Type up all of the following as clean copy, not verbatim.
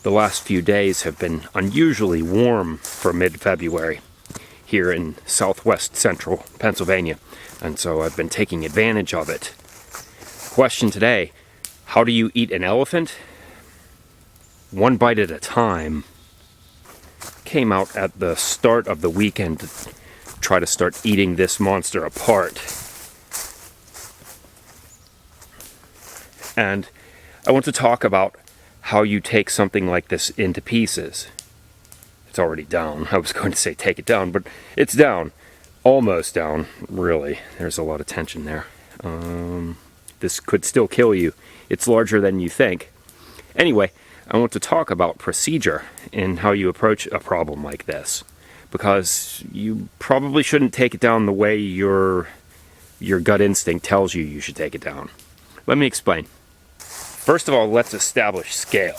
The last few days have been unusually warm for mid-February here in southwest central Pennsylvania, and so I've been taking advantage of it. Question today: how do you eat an elephant? One bite at a time. Came out at the start of the weekend to try to start eating this monster apart. And I want to talk about how you take something like this into pieces. It's already down. I was going to say take it down, but it's down. Almost down, really. There's a lot of tension there. This could still kill you. It's larger than you think. Anyway, I want to talk about procedure in how you approach a problem like this, because you probably shouldn't take it down the way your gut instinct tells you should take it down. Let me explain. First of all, let's establish scale.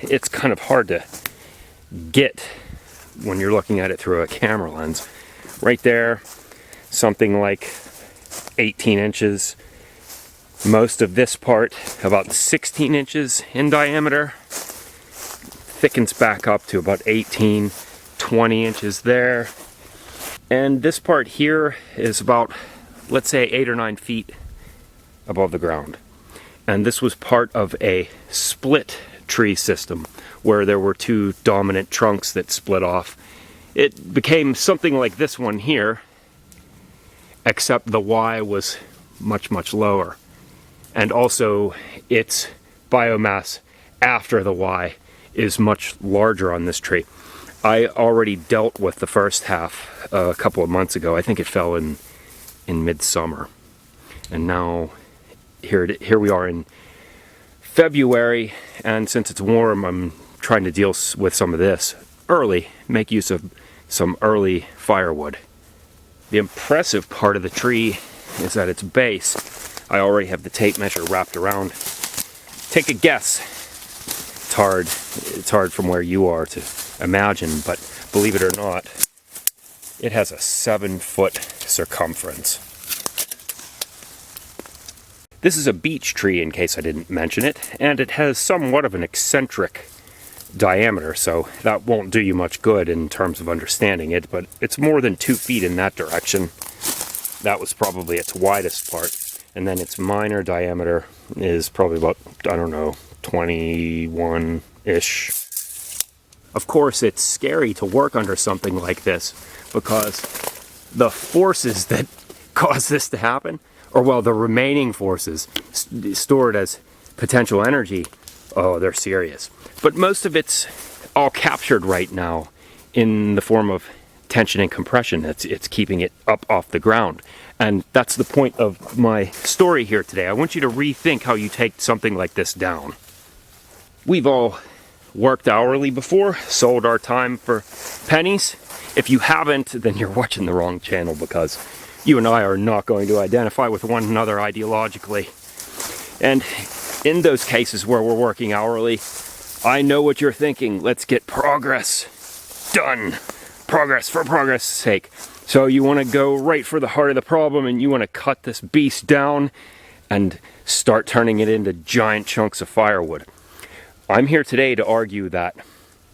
It's kind of hard to get when you're looking at it through a camera lens. Right there, something like 18 inches. Most of this part, about 16 inches in diameter. Thickens back up to about 18, 20 inches there. And this part here is about, let's say, 8 or 9 feet above the ground. And this was part of a split tree system where there were two dominant trunks that split off. It became something like this one here, except the Y was much, much lower. And also its biomass after the Y is much larger on this tree. I already dealt with the first half a couple of months ago. I think it fell in midsummer. And now here we are in February, and since it's warm, I'm trying to deal with some of this early, make use of some early firewood. The impressive part of the tree is at its base. I already have the tape measure wrapped around. Take a guess. It's hard from where you are to imagine, but believe it or not, it has a 7-foot circumference. This is a beech tree, in case I didn't mention it, and it has somewhat of an eccentric diameter, so that won't do you much good in terms of understanding it, but it's more than 2 feet in that direction. That was probably its widest part, and then its minor diameter is probably about, I don't know, 21-ish. Of course, it's scary to work under something like this, because the forces that cause this to happen, or well, the remaining forces stored as potential energy, oh, they're serious. But most of it's all captured right now in the form of tension and compression. It's keeping it up off the ground. And that's the point of my story here today. I want you to rethink how you take something like this down. We've all worked hourly before, sold our time for pennies. If you haven't, then you're watching the wrong channel, because you and I are not going to identify with one another ideologically. And in those cases where we're working hourly, I know what you're thinking. Let's get progress done. Progress for progress' sake. So you want to go right for the heart of the problem, and you want to cut this beast down and start turning it into giant chunks of firewood. I'm here today to argue that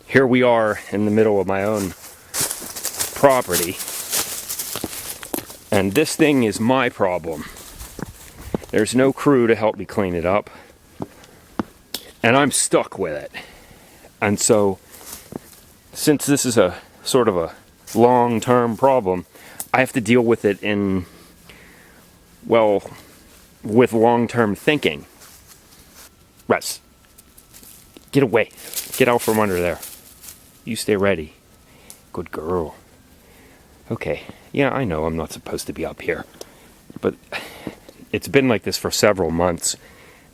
here we are in the middle of my own property, and this thing is my problem. There's no crew to help me clean it up, and I'm stuck with it. And so, since this is a sort of a long-term problem, I have to deal with it with long-term thinking. Russ, get away. Get out from under there. You stay ready. Good girl. Okay, yeah, I know I'm not supposed to be up here, but it's been like this for several months,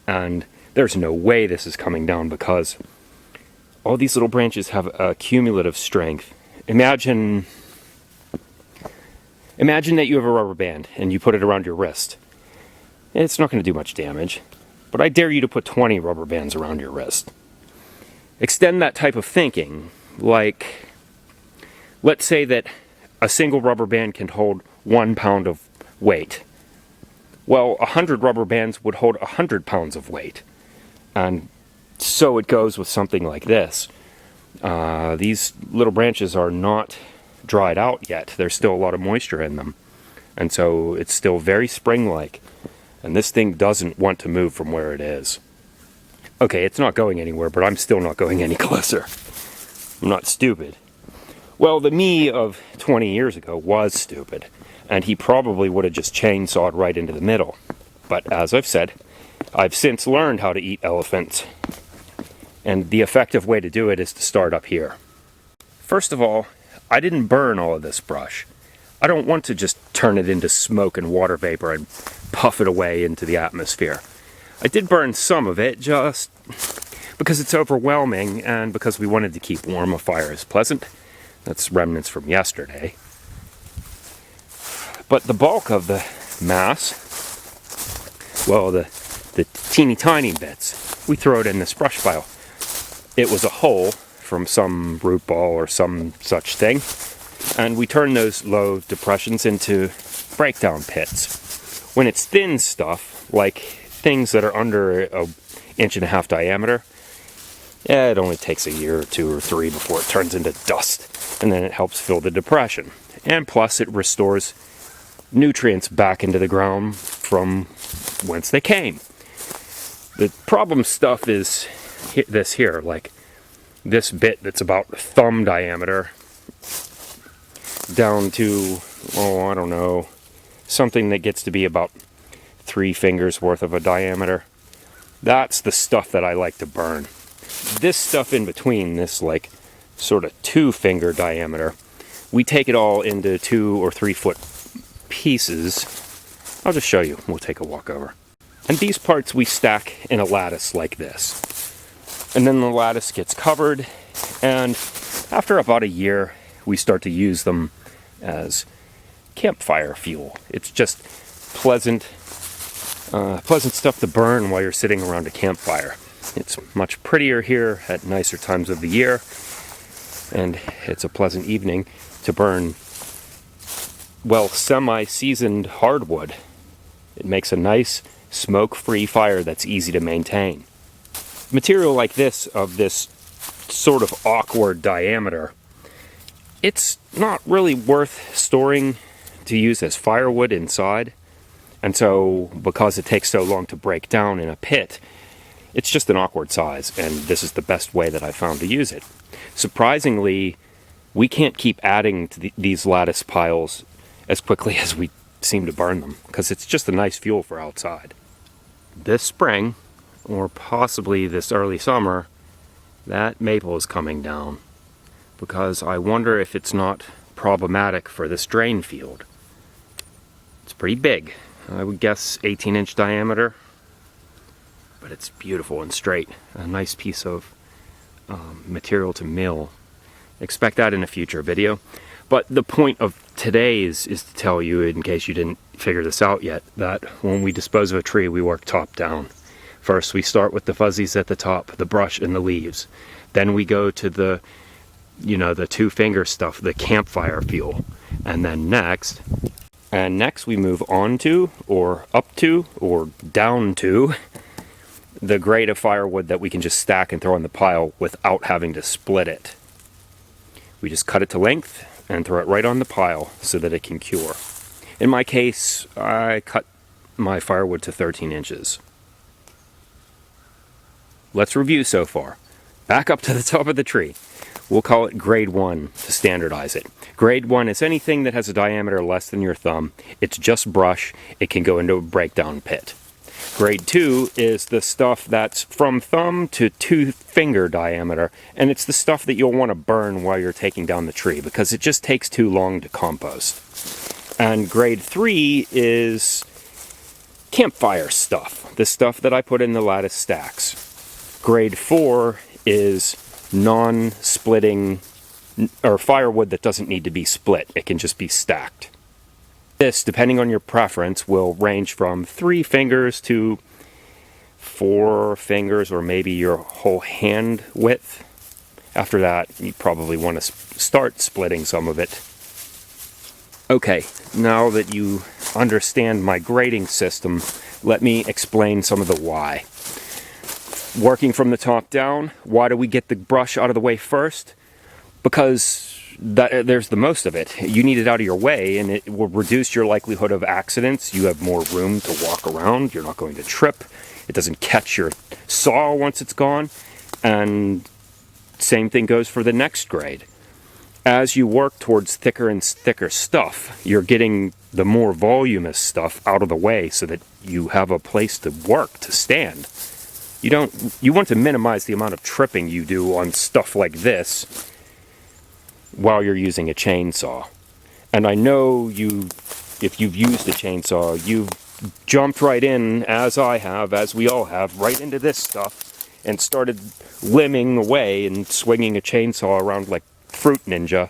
and there's no way this is coming down, because all these little branches have a cumulative strength. Imagine that you have a rubber band and you put it around your wrist. It's not going to do much damage, but I dare you to put 20 rubber bands around your wrist. Extend that type of thinking, like, let's say that a single rubber band can hold 1 pound of weight. Well, 100 rubber bands would hold 100 pounds of weight. And so it goes with something like this. These little branches are not dried out yet. There's still a lot of moisture in them. And so it's still very spring-like. And this thing doesn't want to move from where it is. Okay, it's not going anywhere, but I'm still not going any closer. I'm not stupid. Well, the me of 20 years ago was stupid, and he probably would have just chainsawed right into the middle. But as I've said, I've since learned how to eat elephants, and the effective way to do it is to start up here. First of all, I didn't burn all of this brush. I don't want to just turn it into smoke and water vapor and puff it away into the atmosphere. I did burn some of it, just because it's overwhelming and because we wanted to keep warm. A fire is pleasant. That's remnants from yesterday. But the bulk of the mass, well, the teeny tiny bits, we throw it in this brush pile. It was a hole from some root ball or some such thing, and we turn those low depressions into breakdown pits. When it's thin stuff, like things that are under an 1.5 inch diameter, it only takes a year or 2 or 3 before it turns into dust, and then it helps fill the depression. And plus it restores nutrients back into the ground from whence they came. The problem stuff is this here, like this bit that's about thumb diameter down to, oh, I don't know, something that gets to be about 3 fingers worth of a diameter. That's the stuff that I like to burn. This stuff in between, this like sort of 2-finger diameter, we take it all into 2 or 3 foot pieces. I'll just show you. We'll take a walk over. And these parts we stack in a lattice like this. And then the lattice gets covered, and after about a year, we start to use them as campfire fuel. It's just pleasant stuff to burn while you're sitting around a campfire. It's much prettier here at nicer times of the year, and it's a pleasant evening to burn, well, semi-seasoned hardwood. It makes a nice smoke-free fire that's easy to maintain. Material like this, of this sort of awkward diameter, it's not really worth storing to use as firewood inside. And so, because it takes so long to break down in a pit, it's just an awkward size, and this is the best way that I found to use it. Surprisingly, we can't keep adding to these lattice piles as quickly as we seem to burn them, because it's just a nice fuel for outside. This spring, or possibly this early summer, that maple is coming down, because I wonder if it's not problematic for this drain field. It's pretty big. I would guess 18-inch diameter, but it's beautiful and straight. A nice piece of material to mill. Expect that in a future video. But the point of today is to tell you, in case you didn't figure this out yet, that when we dispose of a tree, we work top down. First, we start with the fuzzies at the top, the brush and the leaves. Then we go to the 2-finger stuff, the campfire fuel. And then next we move on to, or up to, or down to the grade of firewood that we can just stack and throw in the pile without having to split it. We just cut it to length and throw it right on the pile so that it can cure. In my case, I cut my firewood to 13 inches. Let's review so far. Back up to the top of the tree. We'll call it grade 1 to standardize it. Grade 1 is anything that has a diameter less than your thumb. It's just brush. It can go into a breakdown pit. Grade 2 is the stuff that's from thumb to 2-finger diameter, and it's the stuff that you'll want to burn while you're taking down the tree because it just takes too long to compost. And grade 3 is campfire stuff, the stuff that I put in the lattice stacks. Grade 4 is non-splitting, or firewood that doesn't need to be split. It can just be stacked. This, depending on your preference, will range from 3 fingers to 4 fingers, or maybe your whole hand width. After that, you probably want to start splitting some of it. Okay, now that you understand my grading system, let me explain some of the why. Working from the top down, why do we get the brush out of the way first? Because there's the most of it. You need it out of your way, and it will reduce your likelihood of accidents. You have more room to walk around. You're not going to trip. It doesn't catch your saw once it's gone. And same thing goes for the next grade. As you work towards thicker and thicker stuff, you're getting the more voluminous stuff out of the way so that you have a place to work, to stand. You want to minimize the amount of tripping you do on stuff like this while you're using a chainsaw. And I know if you've used a chainsaw, you've jumped right in, as I have, as we all have, right into this stuff and started limbing away and swinging a chainsaw around like Fruit Ninja.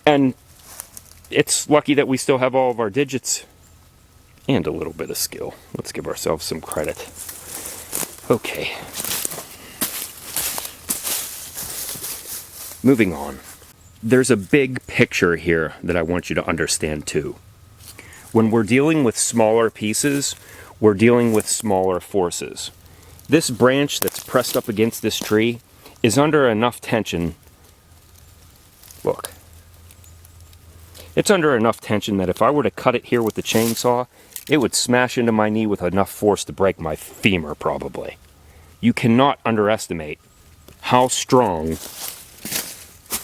And it's lucky that we still have all of our digits and a little bit of skill. Let's give ourselves some credit. Okay. Moving on. There's a big picture here that I want you to understand too. When we're dealing with smaller pieces, we're dealing with smaller forces. This branch that's pressed up against this tree is under enough tension. Look. It's under enough tension that if I were to cut it here with the chainsaw, it would smash into my knee with enough force to break my femur, probably. You cannot underestimate how strong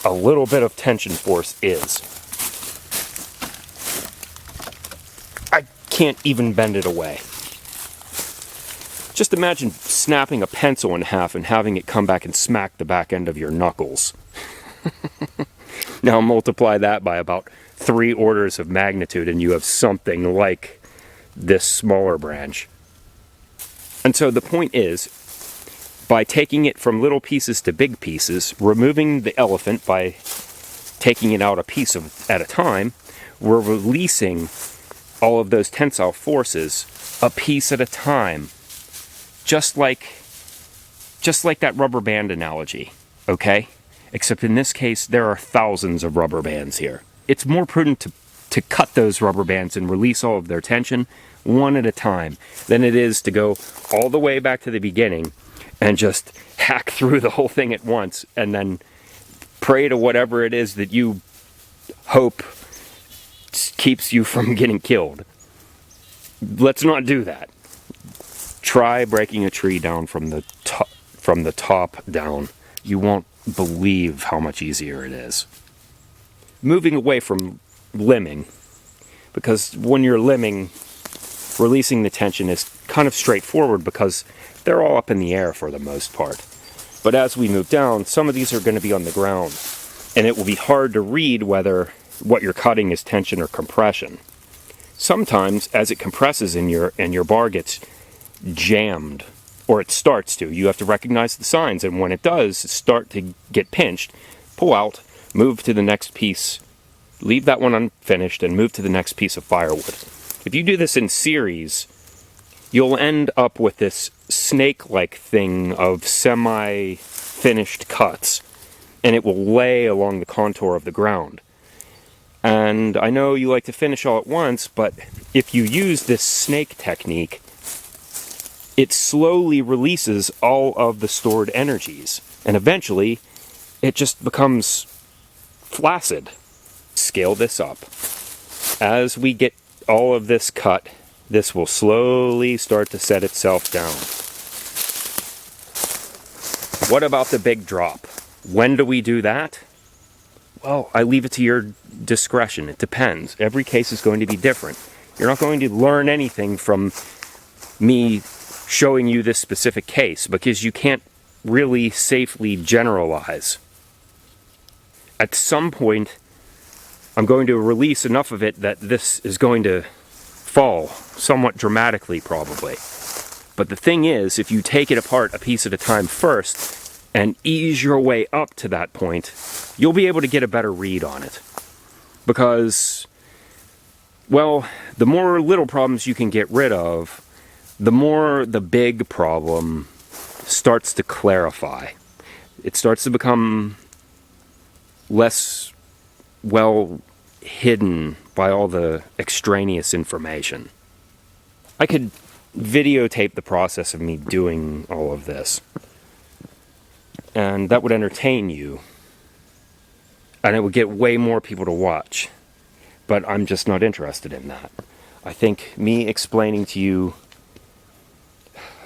a little bit of tension force is. I can't even bend it away. Just imagine snapping a pencil in half and having it come back and smack the back end of your knuckles. Now multiply that by about 3 orders of magnitude and you have something like this smaller branch. And so the point is, by taking it from little pieces to big pieces, removing the elephant by taking it out a piece at a time, we're releasing all of those tensile forces a piece at a time. Just like that rubber band analogy, okay? Except in this case, there are thousands of rubber bands here. It's more prudent to cut those rubber bands and release all of their tension one at a time than it is to go all the way back to the beginning and just hack through the whole thing at once and then pray to whatever it is that you hope keeps you from getting killed. Let's not do that. Try breaking a tree down from the top down. You won't believe how much easier it is. Moving away from limbing, because when you're limbing, releasing the tension is kind of straightforward because they're all up in the air for the most part. But as we move down, some of these are going to be on the ground, and it will be hard to read whether what you're cutting is tension or compression. Sometimes, as it compresses and your bar gets jammed, or it starts to, you have to recognize the signs, and when it does start to get pinched, pull out, move to the next piece, leave that one unfinished, and move to the next piece of firewood. If you do this in series, you'll end up with this snake-like thing of semi-finished cuts, and it will lay along the contour of the ground. And I know you like to finish all at once, but if you use this snake technique, it slowly releases all of the stored energies, and eventually it just becomes flaccid. Scale this up. As we get all of this cut, this will slowly start to set itself down. What about the big drop? When do we do that? Well, I leave it to your discretion. It depends. Every case is going to be different. You're not going to learn anything from me showing you this specific case because you can't really safely generalize. At some point, I'm going to release enough of it that this is going to fall somewhat dramatically, probably. But the thing is, if you take it apart a piece at a time first and ease your way up to that point, you'll be able to get a better read on it. Because, well, the more little problems you can get rid of, the more the big problem starts to clarify. It starts to become less well hidden by all the extraneous information. I could videotape the process of me doing all of this, and that would entertain you, and it would get way more people to watch. But I'm just not interested in that. I think me explaining to you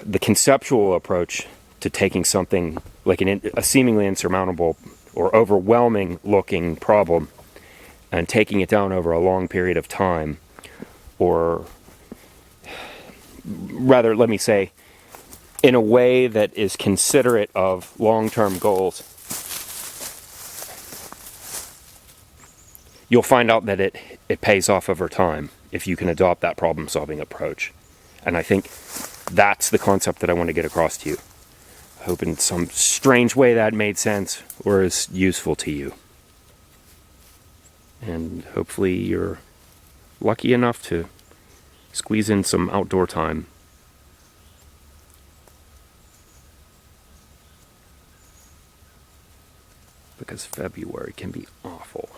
the conceptual approach to taking something like a seemingly insurmountable or overwhelming looking problem and taking it down over a long period of time, or rather, let me say, in a way that is considerate of long-term goals, you'll find out that it pays off over time if you can adopt that problem-solving approach. And I think that's the concept that I want to get across to you. I hope in some strange way that made sense or is useful to you. And hopefully you're lucky enough to squeeze in some outdoor time. Because February can be awful.